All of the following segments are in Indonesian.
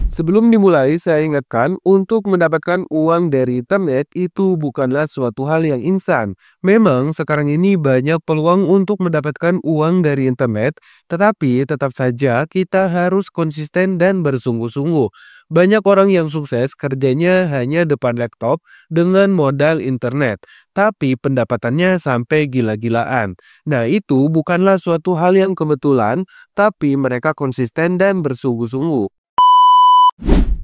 Sebelum dimulai, saya ingatkan untuk mendapatkan uang dari internet itu bukanlah suatu hal yang instan. Memang sekarang ini banyak peluang untuk mendapatkan uang dari internet, tetapi tetap saja kita harus konsisten dan bersungguh-sungguh. Banyak orang yang sukses kerjanya hanya depan laptop dengan modal internet, tapi pendapatannya sampai gila-gilaan. Nah, itu bukanlah suatu hal yang kebetulan, tapi mereka konsisten dan bersungguh-sungguh.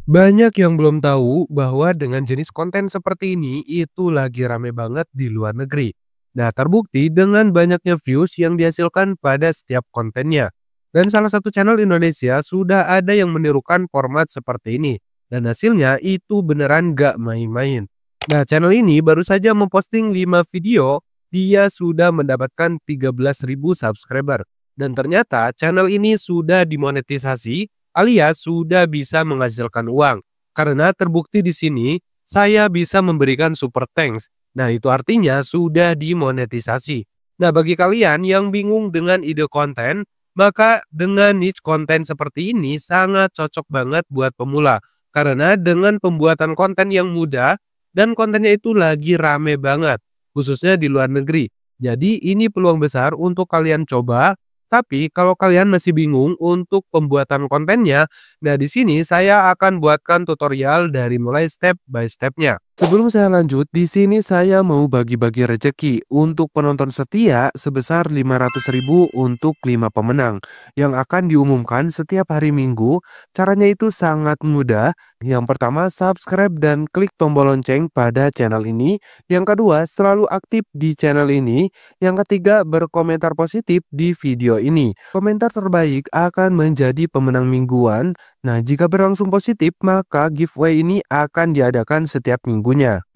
Banyak yang belum tahu bahwa dengan jenis konten seperti ini itu lagi rame banget di luar negeri. Nah, terbukti dengan banyaknya views yang dihasilkan pada setiap kontennya. Dan salah satu channel Indonesia sudah ada yang menirukan format seperti ini. Dan hasilnya itu beneran gak main-main. Nah, channel ini baru saja memposting 5 video, dia sudah mendapatkan 13.000 subscriber. Dan ternyata channel ini sudah dimonetisasi alias sudah bisa menghasilkan uang. Karena terbukti di sini, saya bisa memberikan super thanks. Nah, itu artinya sudah dimonetisasi. Nah, bagi kalian yang bingung dengan ide konten, maka dengan niche konten seperti ini sangat cocok banget buat pemula. Karena dengan pembuatan konten yang mudah dan kontennya itu lagi rame banget, khususnya di luar negeri. Jadi ini peluang besar untuk kalian coba. Tapi kalau kalian masih bingung untuk pembuatan kontennya, nah di sini saya akan buatkan tutorial dari mulai step by stepnya. Sebelum saya lanjut, di sini saya mau bagi-bagi rezeki untuk penonton setia sebesar 500.000 untuk 5 pemenang yang akan diumumkan setiap hari Minggu. Caranya itu sangat mudah. Yang pertama, subscribe dan klik tombol lonceng pada channel ini. Yang kedua, selalu aktif di channel ini. Yang ketiga, berkomentar positif di video ini. Komentar terbaik akan menjadi pemenang mingguan. Nah, jika berlangsung positif, maka giveaway ini akan diadakan setiap minggunya.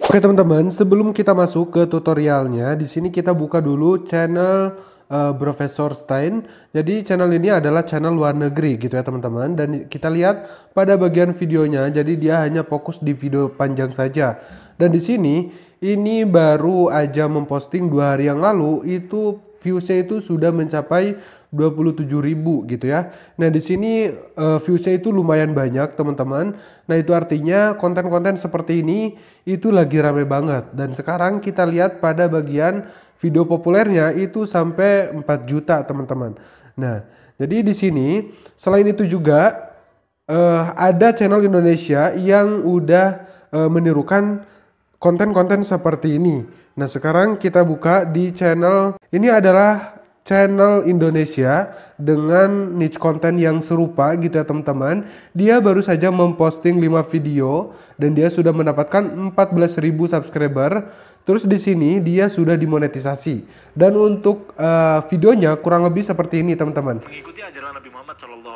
Oke teman-teman, sebelum kita masuk ke tutorialnya, di sini kita buka dulu channel Profesor Stein. Jadi channel ini adalah channel luar negeri gitu ya teman-teman. Dan kita lihat pada bagian videonya, jadi dia hanya fokus di video panjang saja. Dan di sini ini baru aja memposting 2 hari yang lalu, itu viewsnya itu sudah mencapai 27.000 gitu ya. Nah, di sini viewsnya itu lumayan banyak, teman-teman. Nah, itu artinya konten-konten seperti ini itu lagi rame banget. Dan sekarang kita lihat pada bagian video populernya itu sampai 4 juta, teman-teman. Nah, jadi di sini selain itu juga ada channel Indonesia yang udah menirukan konten-konten seperti ini. Nah, sekarang kita buka di channel ini adalah channel Indonesia dengan niche konten yang serupa gitu ya teman-teman. Dia baru saja memposting 5 video dan dia sudah mendapatkan 14.000 subscriber. Terus di sini dia sudah dimonetisasi. Dan untuk videonya kurang lebih seperti ini teman-teman. Mengikuti ajaran Nabi Muhammad SAW.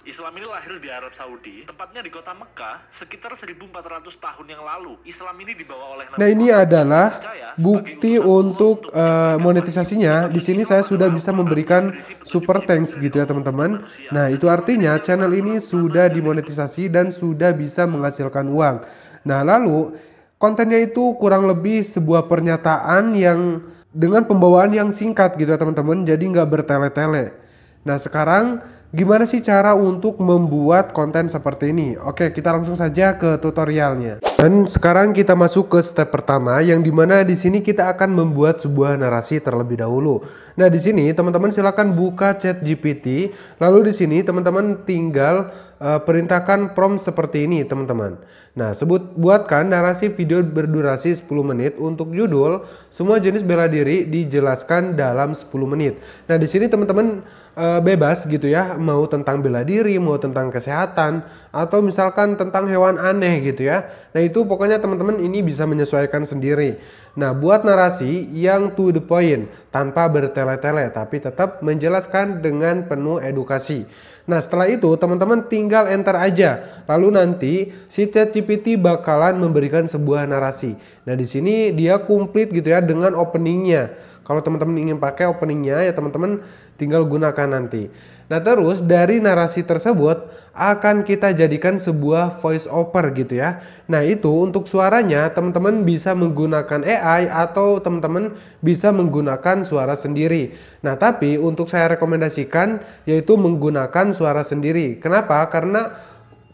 Islam ini lahir di Arab Saudi, tepatnya di kota Mekah, sekitar 1400 tahun yang lalu. Islam ini dibawa oleh Nabi Nah, ini Muhammad adalah sebagai bukti utusan Allah untuk menyampaikan monetisasinya. wahyu. Di sini saya sudah bisa memberikan super thanks gitu ya teman-teman. Nah, itu artinya channel ini sudah dimonetisasi dan sudah bisa menghasilkan uang. Nah, lalu kontennya itu kurang lebih sebuah pernyataan yang dengan pembawaan yang singkat gitu ya teman-teman. Jadi nggak bertele-tele. Nah, sekarang gimana sih cara untuk membuat konten seperti ini? Oke, kita langsung saja ke tutorialnya. Dan sekarang kita masuk ke step pertama, yang dimana di sini kita akan membuat sebuah narasi terlebih dahulu. Nah, di sini teman-teman silakan buka ChatGPT, lalu di sini teman-teman tinggal perintahkan prompt seperti ini, teman-teman. Nah, buatkan narasi video berdurasi 10 menit untuk judul semua jenis bela diri dijelaskan dalam 10 menit. Nah, di sini teman-teman bebas gitu ya, mau tentang bela diri, mau tentang kesehatan, atau misalkan tentang hewan aneh gitu ya. Nah, itu pokoknya teman-teman ini bisa menyesuaikan sendiri. Nah, buat narasi yang to the point, tanpa bertele-tele, tapi tetap menjelaskan dengan penuh edukasi. Nah, setelah itu teman-teman tinggal enter aja. Lalu nanti si ChatGPT bakalan memberikan sebuah narasi. Nah, di sini dia komplit gitu ya dengan openingnya. Kalau teman-teman ingin pakai openingnya ya teman-teman tinggal gunakan nanti. Nah, terus dari narasi tersebut akan kita jadikan sebuah voice over gitu ya. Nah, itu untuk suaranya teman-teman bisa menggunakan AI atau teman-teman bisa menggunakan suara sendiri. Nah, tapi untuk saya rekomendasikan yaitu menggunakan suara sendiri. Kenapa? Karena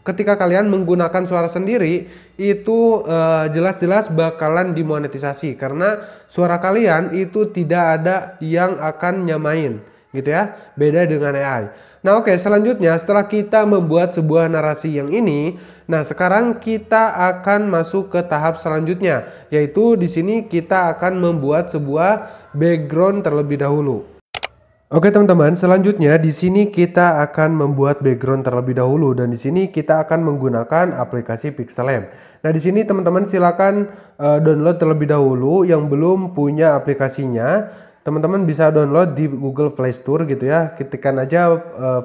ketika kalian menggunakan suara sendiri itu jelas-jelas bakalan dimonetisasi karena suara kalian itu tidak ada yang akan nyamain gitu ya, beda dengan AI. Nah oke, selanjutnya setelah kita membuat sebuah narasi yang ini, nah sekarang kita akan masuk ke tahap selanjutnya, yaitu di sini kita akan membuat sebuah background terlebih dahulu. Oke teman-teman, selanjutnya di sini kita akan membuat background terlebih dahulu dan di sini kita akan menggunakan aplikasi Pixelab. Nah di sini teman-teman silakan download terlebih dahulu. Yang belum punya aplikasinya, teman-teman bisa download di Google Play Store gitu ya. Ketikkan aja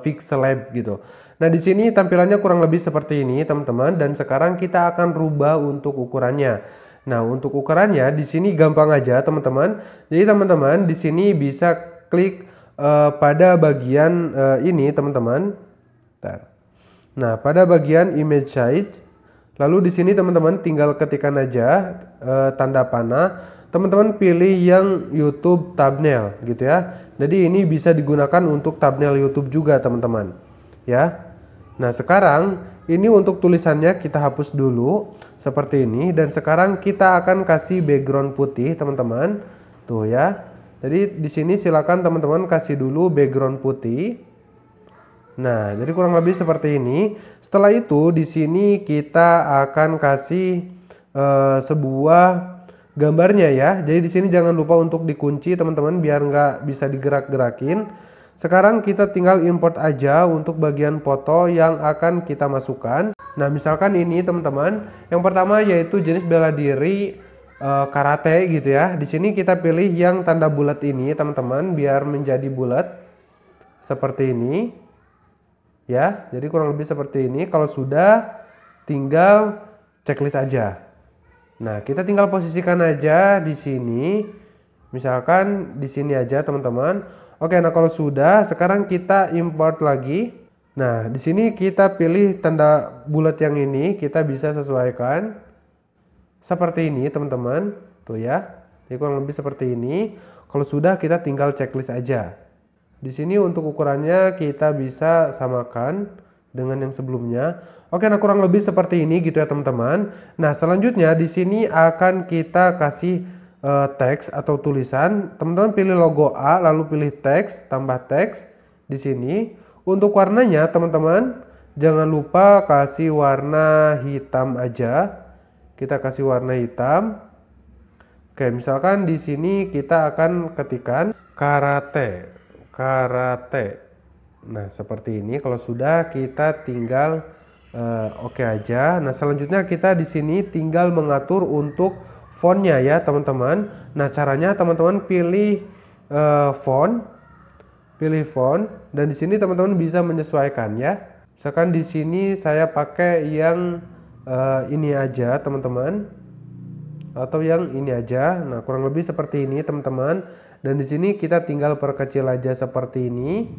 Pixelab gitu. Nah di sini tampilannya kurang lebih seperti ini teman-teman, dan sekarang kita akan rubah untuk ukurannya. Nah untuk ukurannya di sini gampang aja teman-teman. Jadi teman-teman di sini bisa klik pada bagian ini teman-teman. Nah, pada bagian image size, lalu di sini teman-teman tinggal ketikkan aja tanda panah. Teman-teman pilih yang YouTube thumbnail gitu ya. Jadi ini bisa digunakan untuk thumbnail YouTube juga teman-teman. Ya. Nah, sekarang ini untuk tulisannya kita hapus dulu seperti ini, dan sekarang kita akan kasih background putih teman-teman. Tuh ya. Jadi di sini silakan teman-teman kasih dulu background putih. Nah, jadi kurang lebih seperti ini. Setelah itu di sini kita akan kasih sebuah gambarnya ya. Jadi di sini jangan lupa untuk dikunci teman-teman biar nggak bisa digerak-gerakin. Sekarang kita tinggal import aja untuk bagian foto yang akan kita masukkan. Nah, misalkan ini teman-teman. Yang pertama yaitu jenis bela diri karate gitu ya. Di sini kita pilih yang tanda bulat ini teman-teman biar menjadi bulat seperti ini ya. Jadi kurang lebih seperti ini. Kalau sudah, tinggal checklist aja. Nah kita tinggal posisikan aja di sini, misalkan di sini aja teman-teman. Oke, nah kalau sudah, sekarang kita import lagi. Nah di sini kita pilih tanda bulat yang ini, kita bisa sesuaikan seperti ini teman-teman, tuh ya. Jadi kurang lebih seperti ini. Kalau sudah, kita tinggal checklist aja. Di sini untuk ukurannya kita bisa samakan dengan yang sebelumnya. Oke, nah kurang lebih seperti ini gitu ya teman-teman. Nah selanjutnya di sini akan kita kasih teks atau tulisan. Teman-teman pilih logo A, lalu pilih teks, tambah teks di sini. Untuk warnanya teman-teman jangan lupa kasih warna hitam aja. Kita kasih warna hitam. Oke, misalkan di sini kita akan ketikkan karate. Nah, seperti ini. Kalau sudah, kita tinggal oke aja. Nah, selanjutnya kita di sini tinggal mengatur untuk fontnya ya, teman-teman. Nah, caranya teman-teman pilih font, dan di sini teman-teman bisa menyesuaikan ya. Misalkan di sini saya pakai yang ini aja teman-teman, atau yang ini aja. Nah kurang lebih seperti ini teman-teman, dan di sini kita tinggal perkecil aja seperti ini.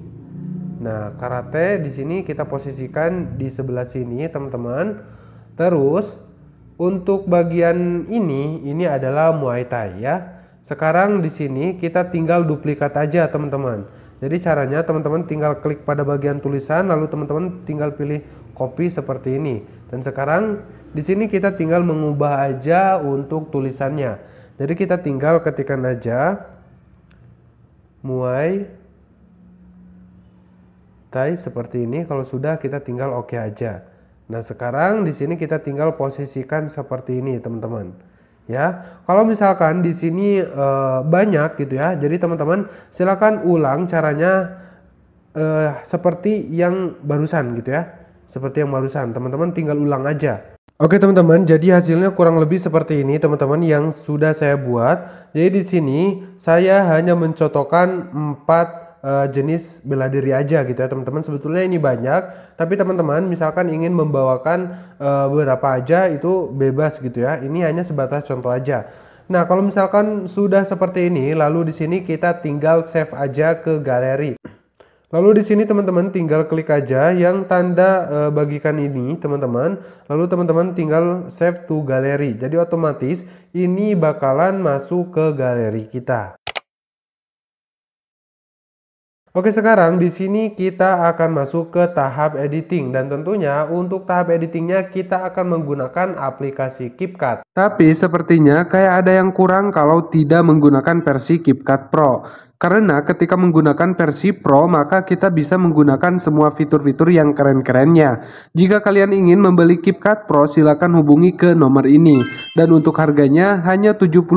Nah karate di sini kita posisikan di sebelah sini teman-teman. Terus untuk bagian ini adalah Muay Thai ya. Sekarang di sini kita tinggal duplikat aja teman-teman. Jadi caranya teman-teman tinggal klik pada bagian tulisan, lalu teman-teman tinggal pilih copy seperti ini. Dan sekarang di sini kita tinggal mengubah aja untuk tulisannya. Jadi kita tinggal ketikkan aja Muay Thai seperti ini. Kalau sudah, kita tinggal oke aja. Nah sekarang di sini kita tinggal posisikan seperti ini teman-teman. Ya, kalau misalkan di sini banyak gitu ya, jadi teman-teman silakan ulang caranya seperti yang barusan gitu ya, seperti yang barusan teman-teman tinggal ulang aja. Oke teman-teman, jadi hasilnya kurang lebih seperti ini teman-teman yang sudah saya buat. Jadi di sini saya hanya mencontohkan 4 jenis bela diri aja gitu ya teman-teman. Sebetulnya ini banyak, tapi teman-teman misalkan ingin membawakan beberapa aja itu bebas gitu ya. Ini hanya sebatas contoh aja. Nah kalau misalkan sudah seperti ini, lalu di sini kita tinggal save aja ke galeri. Lalu di sini teman-teman tinggal klik aja yang tanda bagikan ini teman-teman. Lalu teman-teman tinggal save to galeri. Jadi otomatis ini bakalan masuk ke galeri kita. Oke, sekarang di sini kita akan masuk ke tahap editing dan tentunya untuk tahap editingnya kita akan menggunakan aplikasi CapCut. Tapi sepertinya kayak ada yang kurang kalau tidak menggunakan versi CapCut Pro. Karena ketika menggunakan versi Pro maka kita bisa menggunakan semua fitur-fitur yang keren-kerennya. Jika kalian ingin membeli CapCut Pro silakan hubungi ke nomor ini. Dan untuk harganya hanya 75.000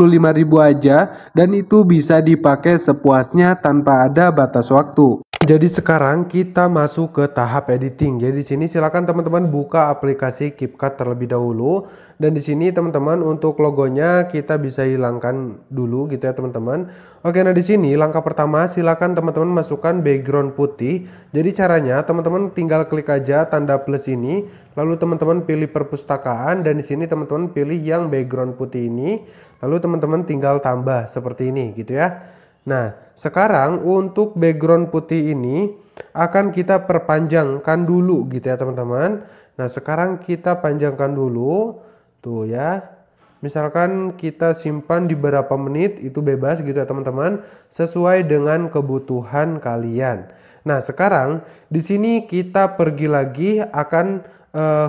aja dan itu bisa dipakai sepuasnya tanpa ada batas waktu. Jadi sekarang kita masuk ke tahap editing. Jadi di sini silakan teman-teman buka aplikasi CapCut terlebih dahulu. Dan di sini teman-teman untuk logonya kita bisa hilangkan dulu gitu ya teman-teman. Oke, nah di sini langkah pertama silakan teman-teman masukkan background putih. Jadi caranya teman-teman tinggal klik aja tanda plus ini, lalu teman-teman pilih perpustakaan dan di sini teman-teman pilih yang background putih ini. Lalu teman-teman tinggal tambah seperti ini gitu ya. Nah, sekarang untuk background putih ini akan kita perpanjangkan dulu gitu ya teman-teman. Nah, sekarang kita panjangkan dulu. Tuh ya. Misalkan kita simpan di berapa menit itu bebas gitu ya teman-teman, sesuai dengan kebutuhan kalian. Nah, sekarang di sini kita pergi lagi akan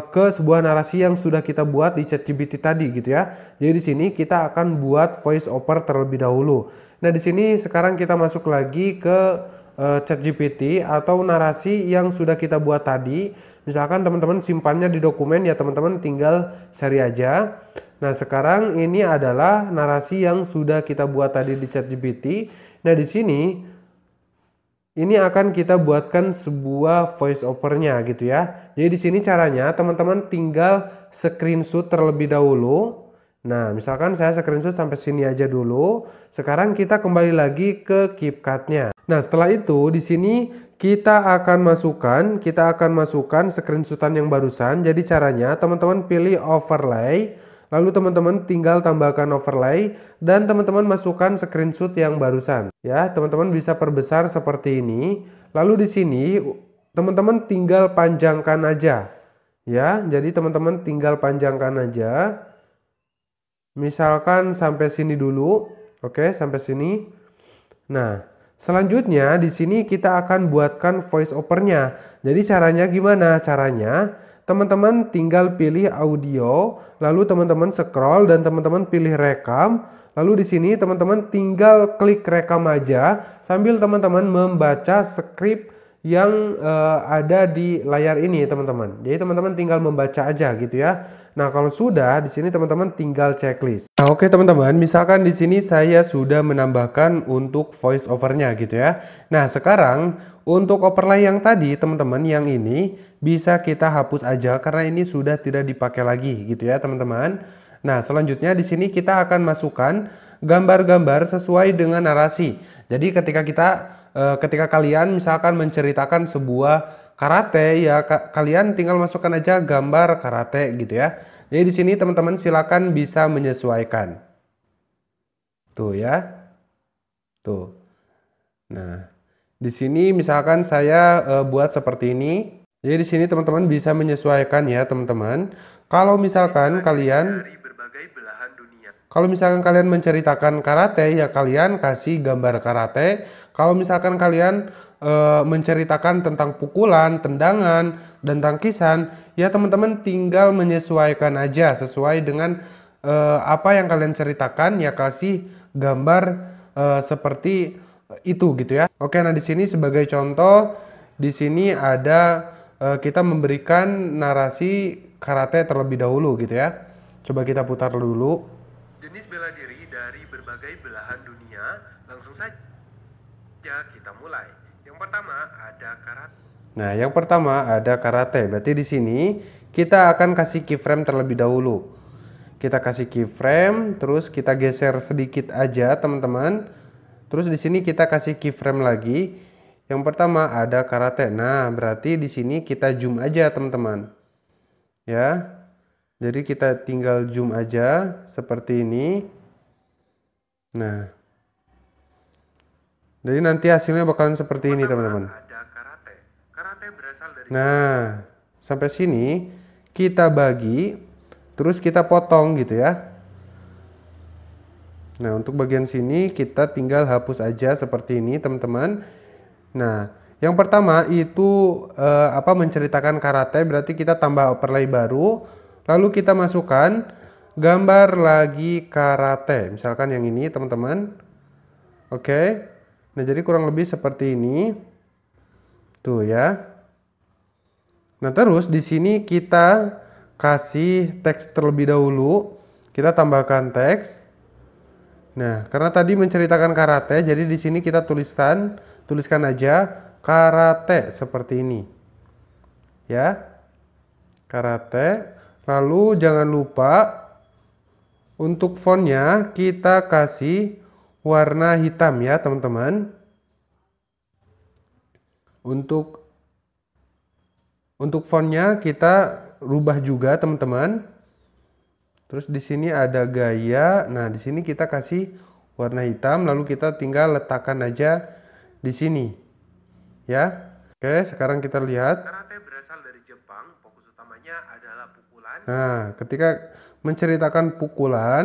ke sebuah narasi yang sudah kita buat di ChatGPT tadi gitu ya. Jadi di sini kita akan buat voice over terlebih dahulu. Nah, di sini sekarang kita masuk lagi ke ChatGPT atau narasi yang sudah kita buat tadi. Misalkan teman-teman simpannya di dokumen ya teman-teman tinggal cari aja. Nah, sekarang ini adalah narasi yang sudah kita buat tadi di ChatGPT. Nah, di sini ini akan kita buatkan sebuah voice overnya gitu ya. Jadi di sini caranya teman-teman tinggal screenshot terlebih dahulu. Nah, misalkan saya screenshot sampai sini aja dulu. Sekarang kita kembali lagi ke CapCut-nya. Nah, setelah itu di sini kita akan masukkan screenshotan yang barusan. Jadi caranya teman-teman pilih overlay, lalu teman-teman tinggal tambahkan overlay dan teman-teman masukkan screenshot yang barusan. Ya, teman-teman bisa perbesar seperti ini. Lalu di sini teman-teman tinggal panjangkan aja. Ya, jadi teman-teman tinggal panjangkan aja. Misalkan sampai sini dulu. Oke, sampai sini. Nah, selanjutnya di sini kita akan buatkan voice overnya. Jadi caranya gimana? Caranya teman-teman tinggal pilih audio, lalu teman-teman scroll dan teman-teman pilih rekam. Lalu di sini teman-teman tinggal klik rekam aja sambil teman-teman membaca skrip yang ada di layar ini teman-teman. Jadi teman-teman tinggal membaca aja gitu ya. Nah, kalau sudah di sini teman-teman tinggal checklist. Nah, oke teman-teman, misalkan di sini saya sudah menambahkan untuk voice overnya gitu ya. Nah, sekarang untuk overlay yang tadi teman-teman yang ini bisa kita hapus aja karena ini sudah tidak dipakai lagi gitu ya teman-teman. Nah, selanjutnya di sini kita akan masukkan gambar-gambar sesuai dengan narasi. Jadi ketika kalian misalkan menceritakan sebuah karate ya kalian tinggal masukkan aja gambar karate gitu ya. Jadi di sini teman-teman silakan bisa menyesuaikan. Tuh ya. Tuh. Nah, di sini misalkan saya buat seperti ini. Jadi di sini teman-teman bisa menyesuaikan ya teman-teman. Kalau misalkan kalian menceritakan karate ya kalian kasih gambar karate. Kalau misalkan kalian menceritakan tentang pukulan, tendangan, dan tangkisan, ya teman-teman tinggal menyesuaikan aja sesuai dengan apa yang kalian ceritakan, ya kasih gambar seperti itu gitu ya. Oke, nah di sini sebagai contoh, di sini ada kita memberikan narasi karate terlebih dahulu gitu ya. Coba kita putar dulu. Jenis bela diri dari berbagai belahan dunia, langsung saja kita mulai. Yang pertama ada karate. Berarti di sini kita akan kasih keyframe terlebih dahulu. Kita kasih keyframe, terus kita geser sedikit aja, teman-teman. Terus di sini kita kasih keyframe lagi. Yang pertama ada karate. Nah, berarti di sini kita zoom aja, teman-teman. Ya. Jadi kita tinggal zoom aja seperti ini. Nah. Jadi nanti hasilnya bakalan seperti ini teman-teman. Nah, sampai sini kita bagi, terus kita potong gitu ya. Nah, untuk bagian sini kita tinggal hapus aja seperti ini teman-teman. Nah, yang pertama itu menceritakan karate, berarti kita tambah overlay baru, lalu kita masukkan gambar lagi karate. Misalkan yang ini, teman-teman. Oke. Nah, jadi kurang lebih seperti ini. Tuh ya. Nah, terus di sini kita kasih teks terlebih dahulu. Kita tambahkan teks. Nah, karena tadi menceritakan karate, jadi di sini kita tuliskan aja karate seperti ini. Ya. Karate. Lalu jangan lupa untuk fontnya kita kasih warna hitam ya, teman-teman. Untuk fontnya kita rubah juga, teman-teman. Terus di sini ada gaya. Nah, di sini kita kasih warna hitam, lalu kita tinggal letakkan aja di sini. Ya. Oke, sekarang kita lihat. Karate berasal dari Jepang, fokus utamanya adalah pukulan. Nah, ketika menceritakan pukulan,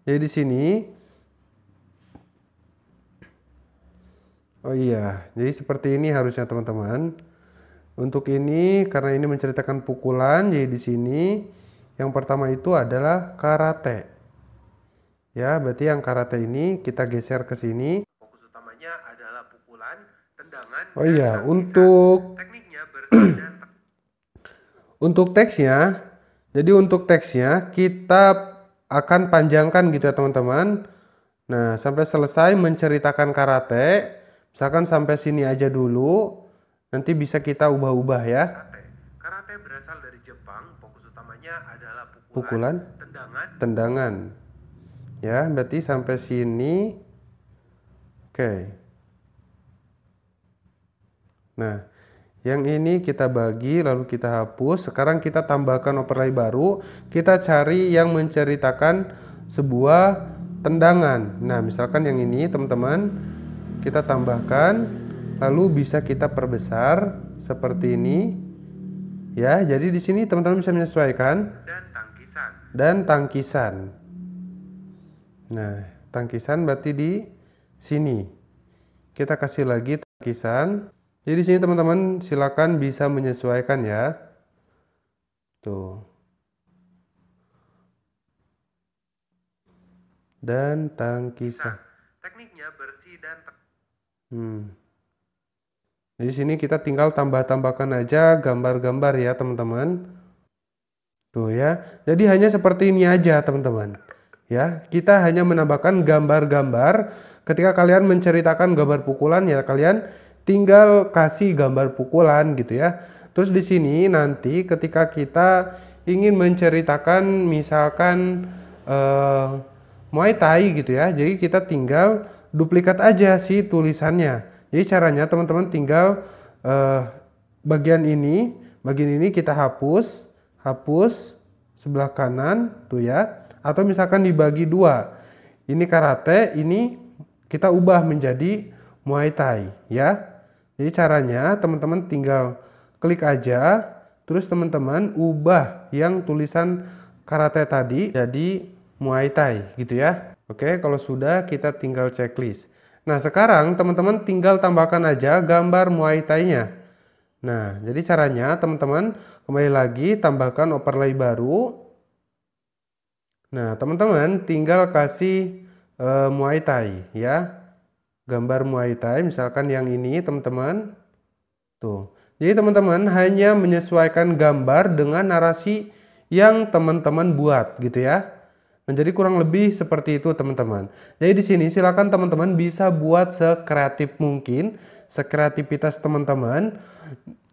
jadi di sini. Oh iya, jadi seperti ini harusnya, teman-teman. Untuk ini karena ini menceritakan pukulan, jadi di sini yang pertama itu adalah karate. Ya, berarti yang karate ini kita geser ke sini. Fokus utamanya adalah pukulan, tendangan. Oh iya, untuk tekniknya untuk teksnya, jadi untuk teksnya kita akan panjangkan gitu ya, teman-teman. Nah, sampai selesai menceritakan karate, misalkan sampai sini aja dulu. Nanti bisa kita ubah-ubah ya. Karate berasal dari Jepang, fokus utamanya adalah pukulan, tendangan. Ya, berarti sampai sini. Oke. Nah, yang ini kita bagi lalu kita hapus. Sekarang kita tambahkan overlay baru. Kita cari yang menceritakan sebuah tendangan. Nah, misalkan yang ini, teman-teman, kita tambahkan. Lalu bisa kita perbesar seperti ini. Ya, jadi di sini teman-teman bisa menyesuaikan dan tangkisan. Nah, tangkisan berarti di sini. Kita kasih lagi tangkisan. Jadi di sini teman-teman silakan bisa menyesuaikan ya. Tuh. Dan tangkisan. Tekniknya bersih dan Di sini kita tinggal tambahkan aja gambar-gambar ya, teman-teman. Tuh ya. Jadi hanya seperti ini aja, teman-teman. Ya, kita hanya menambahkan gambar-gambar. Ketika kalian menceritakan gambar pukulan ya, kalian tinggal kasih gambar pukulan gitu ya. Terus di sini nanti ketika kita ingin menceritakan misalkan Muay Thai gitu ya. Jadi kita tinggal duplikat aja sih tulisannya. Jadi caranya teman-teman tinggal bagian ini kita hapus sebelah kanan tuh ya, atau misalkan dibagi dua. Ini karate, ini kita ubah menjadi Muay Thai ya. Jadi caranya teman-teman tinggal klik aja, terus teman-teman ubah yang tulisan karate tadi jadi Muay Thai gitu ya. Oke, kalau sudah kita tinggal checklist. Nah, sekarang teman-teman tinggal tambahkan aja gambar Muay Thai-nya. Nah, jadi caranya teman-teman kembali lagi tambahkan overlay baru. Nah, teman-teman tinggal kasih Muay Thai ya. Gambar Muay Thai misalkan yang ini, teman-teman. Tuh. Jadi teman-teman hanya menyesuaikan gambar dengan narasi yang teman-teman buat gitu ya. Menjadi kurang lebih seperti itu, teman-teman. Jadi di sini silakan teman-teman bisa buat sekreatif mungkin, sekreativitas teman-teman.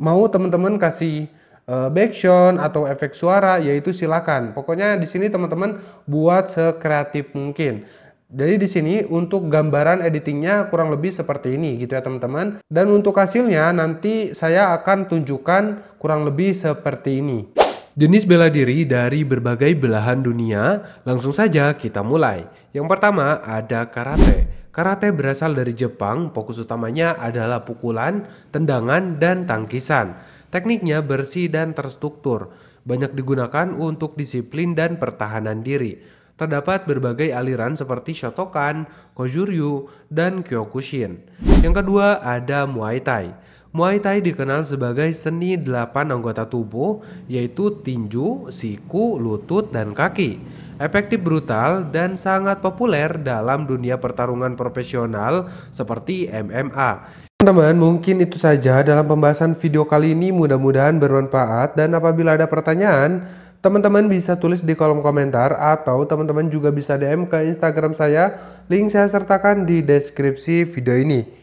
Mau teman-teman kasih background atau efek suara, yaitu silakan. Pokoknya di sini teman-teman buat sekreatif mungkin. Jadi di sini untuk gambaran editingnya kurang lebih seperti ini gitu ya, teman-teman. Dan untuk hasilnya nanti saya akan tunjukkan kurang lebih seperti ini. Jenis bela diri dari berbagai belahan dunia, langsung saja kita mulai. Yang pertama ada karate. Karate berasal dari Jepang, fokus utamanya adalah pukulan, tendangan, dan tangkisan. Tekniknya bersih dan terstruktur, banyak digunakan untuk disiplin dan pertahanan diri. Terdapat berbagai aliran seperti Shotokan, Kojuryu, dan Kyokushin. Yang kedua ada Muay Thai. Muay Thai dikenal sebagai seni 8 anggota tubuh, yaitu tinju, siku, lutut, dan kaki. Efektif, brutal, dan sangat populer dalam dunia pertarungan profesional seperti MMA. Teman-teman, mungkin itu saja dalam pembahasan video kali ini. Mudah-mudahan bermanfaat, dan apabila ada pertanyaan, teman-teman bisa tulis di kolom komentar atau teman-teman juga bisa DM ke Instagram saya. Link saya sertakan di deskripsi video ini.